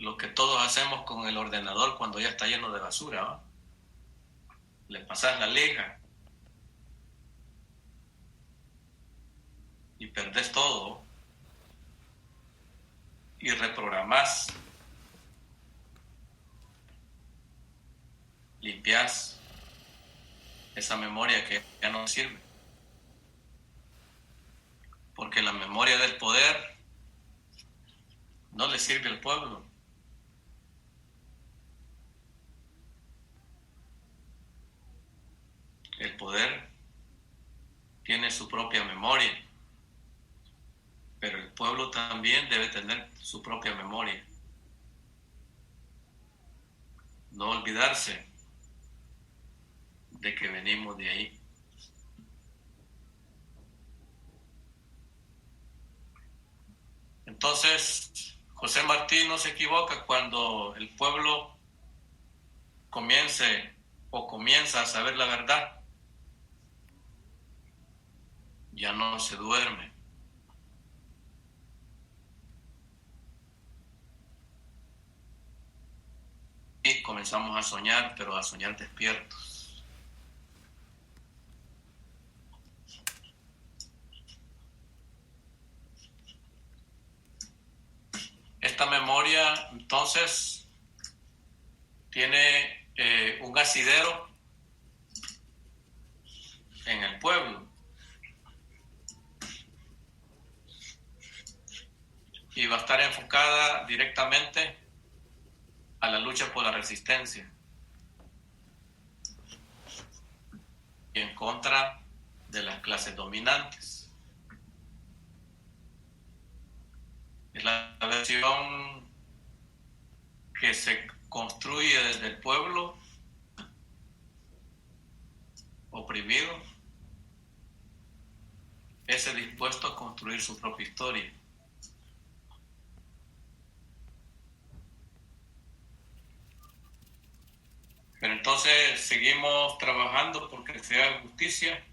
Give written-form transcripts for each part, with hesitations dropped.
lo que todos hacemos con el ordenador cuando ya está lleno de basura, ¿no? Le pasas la liga y perdés todo y reprogramás, limpiás esa memoria que ya no sirve, porque la memoria del poder no le sirve al pueblo. El poder tiene su propia memoria, pero el pueblo también debe tener su propia memoria. No olvidarse de que venimos de ahí. Entonces, José Martí no se equivoca cuando el pueblo comienza a saber la verdad. Ya no se duerme. Y comenzamos a soñar, pero a soñar despiertos. Esta memoria, entonces, tiene un asidero en el pueblo. Y va a estar enfocada directamente a la lucha por la resistencia y en contra de las clases dominantes. Es la versión que se construye desde el pueblo oprimido, ese dispuesto a construir su propia historia. Pero entonces seguimos trabajando porque se haga justicia.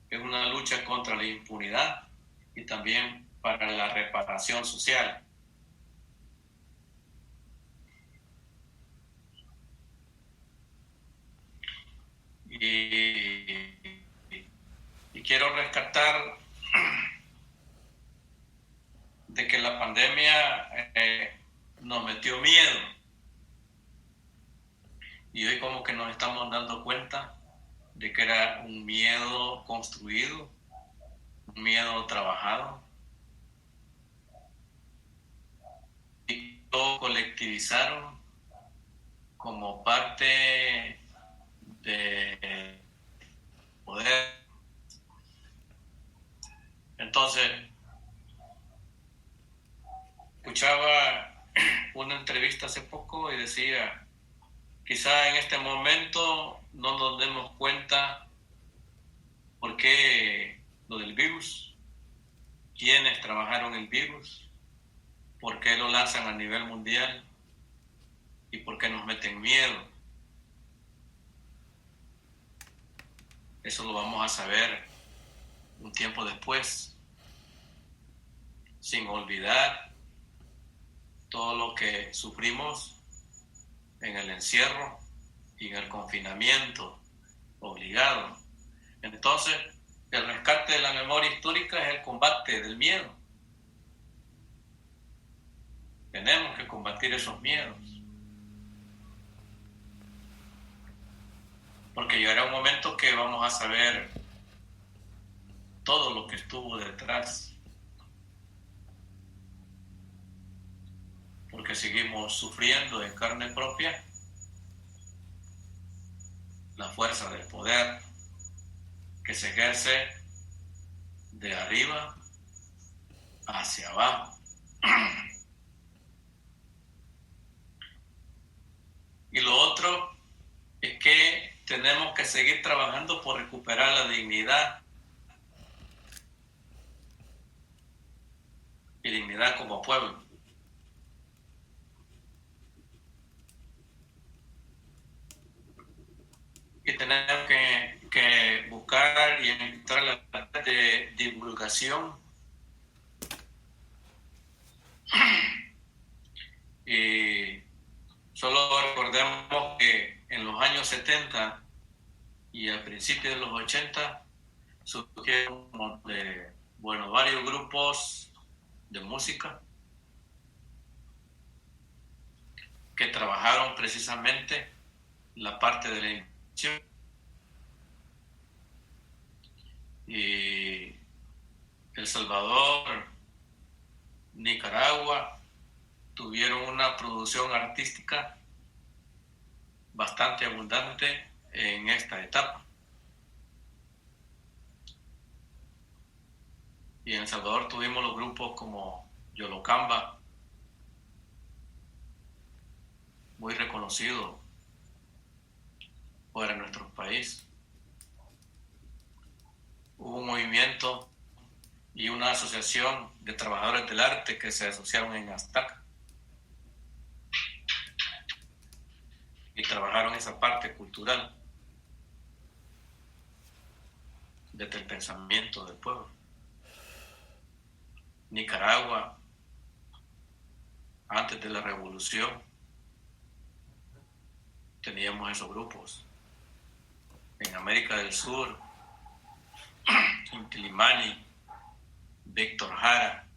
Es una lucha contra la impunidad y también para la reparación social. Y quiero rescatar de que la pandemia nos metió miedo. Y hoy como que nos estamos dando cuenta de que era un miedo construido, un miedo trabajado. Y lo colectivizaron como parte de poder. Entonces, escuchaba una entrevista hace poco y decía, quizá en este momento no nos demos cuenta por qué lo del virus, quiénes trabajaron el virus, por qué lo lanzan a nivel mundial y por qué nos meten miedo. Eso lo vamos a saber un tiempo después, sin olvidar todo lo que sufrimos en el encierro y en el confinamiento obligado. Entonces, el rescate de la memoria histórica es el combate del miedo. Tenemos que combatir esos miedos. Porque llegará un momento que vamos a saber todo lo que estuvo detrás. Porque seguimos sufriendo en carne propia la fuerza del poder que se ejerce de arriba hacia abajo. Y lo otro es que tenemos que seguir trabajando por recuperar la dignidad. Y dignidad como pueblo. Y tenemos que buscar y encontrar la red de divulgación y años 70 y al principio de los 80 surgieron varios grupos de música que trabajaron precisamente la parte de la inversión. Y El Salvador, Nicaragua tuvieron una producción artística bastante abundante en esta etapa. Y en El Salvador tuvimos los grupos como Yolocamba, muy reconocido fuera de nuestro país. Hubo un movimiento y una asociación de trabajadores del arte que se asociaron en Aztaca y trabajaron esa parte cultural desde el pensamiento del pueblo. Nicaragua, antes de la revolución, teníamos esos grupos. En América del Sur, Inti Illimani, Víctor Jara,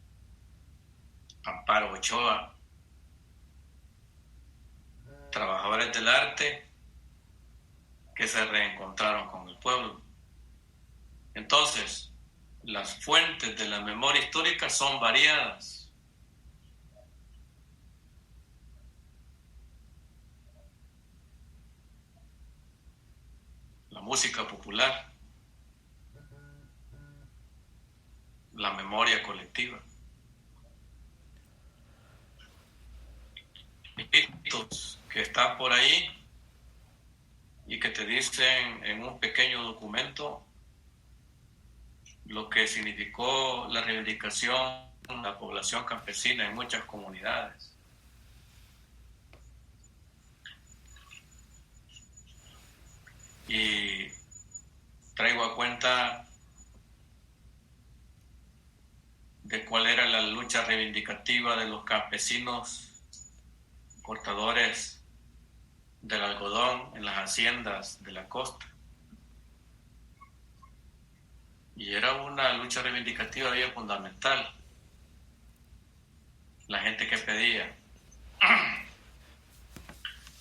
Amparo Ochoa, trabajadores del arte que se reencontraron con el pueblo. Entonces, las fuentes de la memoria histórica son variadas. La música popular, la memoria colectiva, mitos que están por ahí y que te dicen en un pequeño documento lo que significó la reivindicación de la población campesina en muchas comunidades. Y traigo a cuenta de cuál era la lucha reivindicativa de los campesinos cortadores del algodón en las haciendas de la costa. Y era una lucha reivindicativa bien fundamental. La gente que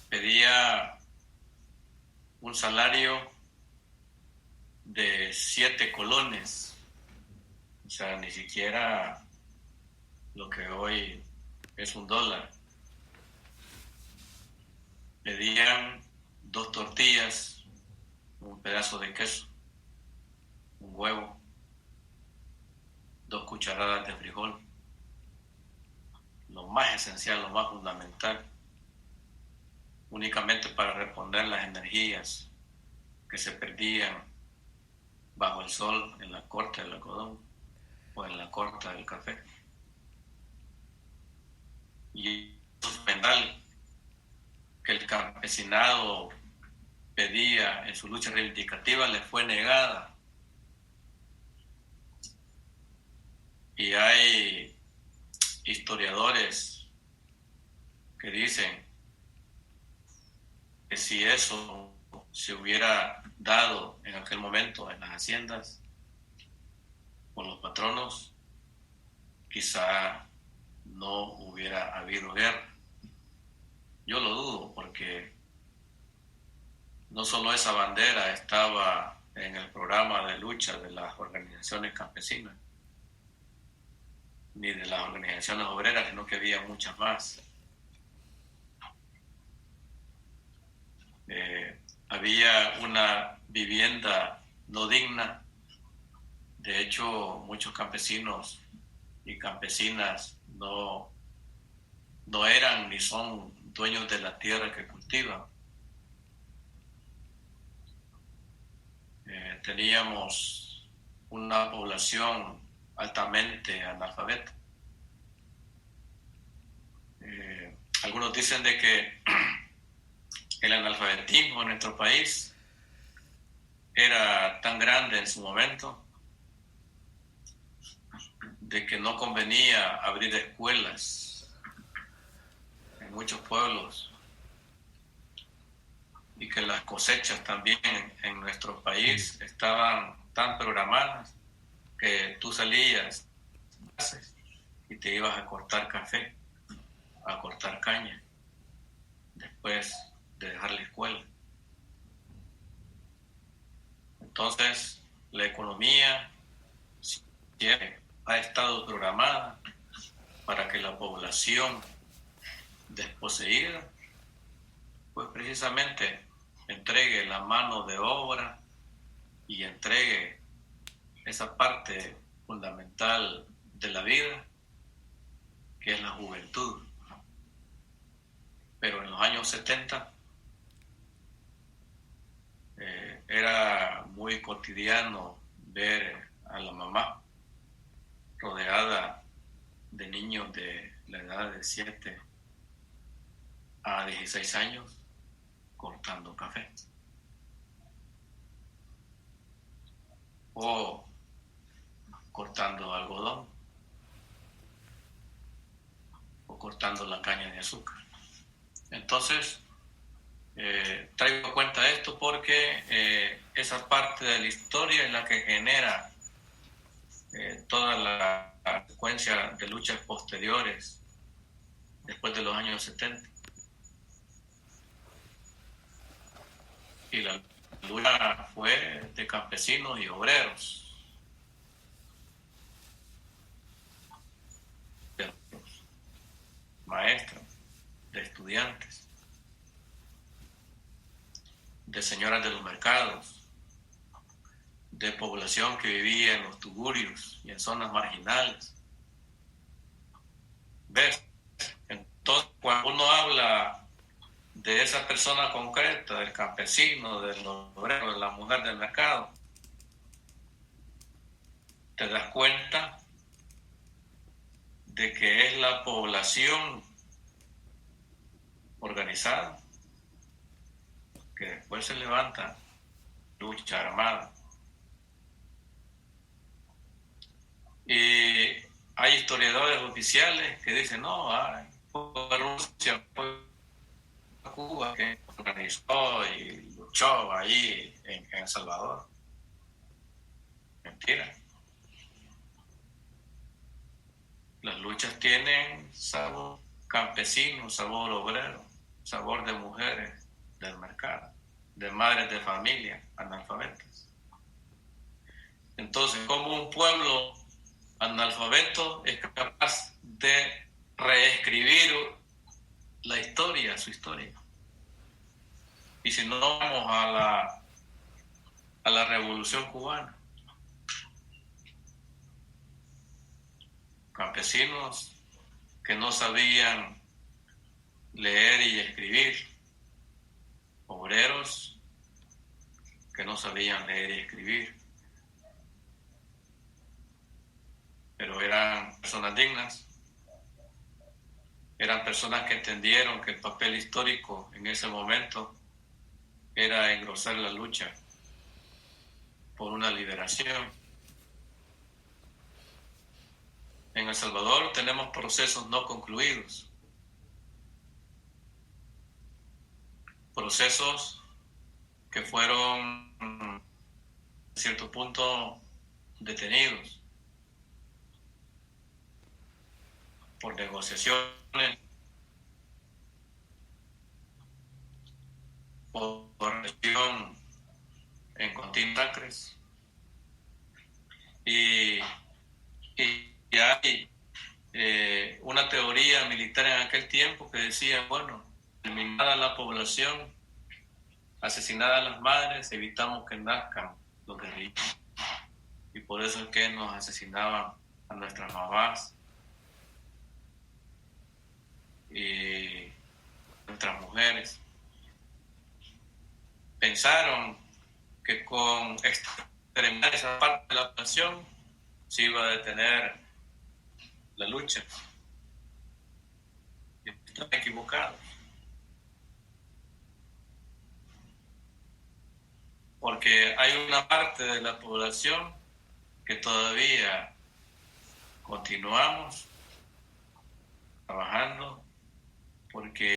pedía un salario de 7 colones, o sea, ni siquiera lo que hoy es $1. Pedían 2 tortillas, un pedazo de queso, un huevo, 2 cucharadas de frijol, lo más esencial, lo más fundamental, únicamente para responder las energías que se perdían bajo el sol en la corta del algodón o en la corta del café. Y eso es fundamental que el campesinado pedía en su lucha reivindicativa le fue negada. Y hay historiadores que dicen que si eso se hubiera dado en aquel momento en las haciendas con los patronos, quizá no hubiera habido guerra. Yo lo dudo, porque no solo esa bandera estaba en el programa de lucha de las organizaciones campesinas ni de las organizaciones obreras, sino que había muchas más. Había una vivienda no digna. De hecho, muchos campesinos y campesinas no eran ni son dueños de la tierra que cultivan. Teníamos una población altamente analfabeta. Algunos dicen de que el analfabetismo en nuestro país era tan grande en su momento de que no convenía abrir escuelas en muchos pueblos y que las cosechas también en nuestro país estaban tan programadas que tú salías y te ibas a cortar café, a cortar caña, después de dejar la escuela. Entonces, la economía siempre ha estado programada para que la población desposeída, pues precisamente entregue la mano de obra y entregue esa parte fundamental de la vida, que es la juventud. Pero en los años 70 era muy cotidiano ver a la mamá rodeada de niños de la edad de 7 a 16 años cortando café o cortando algodón o cortando la caña de azúcar. Entonces, traigo a cuenta esto porque esa parte de la historia es la que genera toda la secuencia de luchas posteriores después de los años 70. Y la lucha fue de campesinos y obreros, de maestros, de estudiantes, de señoras de los mercados, de población que vivía en los tugurios y en zonas marginales. ¿Ves? Entonces, cuando uno habla de esa persona concreta, del campesino, del obrero, de la mujer del mercado, te das cuenta de que es la población organizada que después se levanta lucha armada. Y hay historiadores oficiales que dicen, no, fue Rusia, fue Cuba que organizó y luchó ahí en El Salvador. Mentira. Las luchas tienen sabor campesino, sabor obrero, sabor de mujeres del mercado, de madres de familia analfabetas. Entonces, ¿cómo un pueblo analfabeto es capaz de reescribir la historia, su historia? Y si no vamos a la Revolución Cubana, campesinos que no sabían leer y escribir, obreros que no sabían leer y escribir, pero eran personas dignas, eran personas que entendieron que el papel histórico en ese momento era engrosar la lucha por una liberación. En El Salvador tenemos procesos no concluidos, procesos que fueron a cierto punto detenidos por negociaciones, por región en continua acres, y hay una teoría militar en aquel tiempo que decía, bueno, eliminada la población, asesinadas las madres, evitamos que nazcan los guerrilleros. Y por eso es que nos asesinaban a nuestras mamás y nuestras mujeres. Pensaron que con exterminar esa parte de la población se iba a detener la lucha. Y están equivocados. Porque hay una parte de la población que todavía continuamos trabajando porque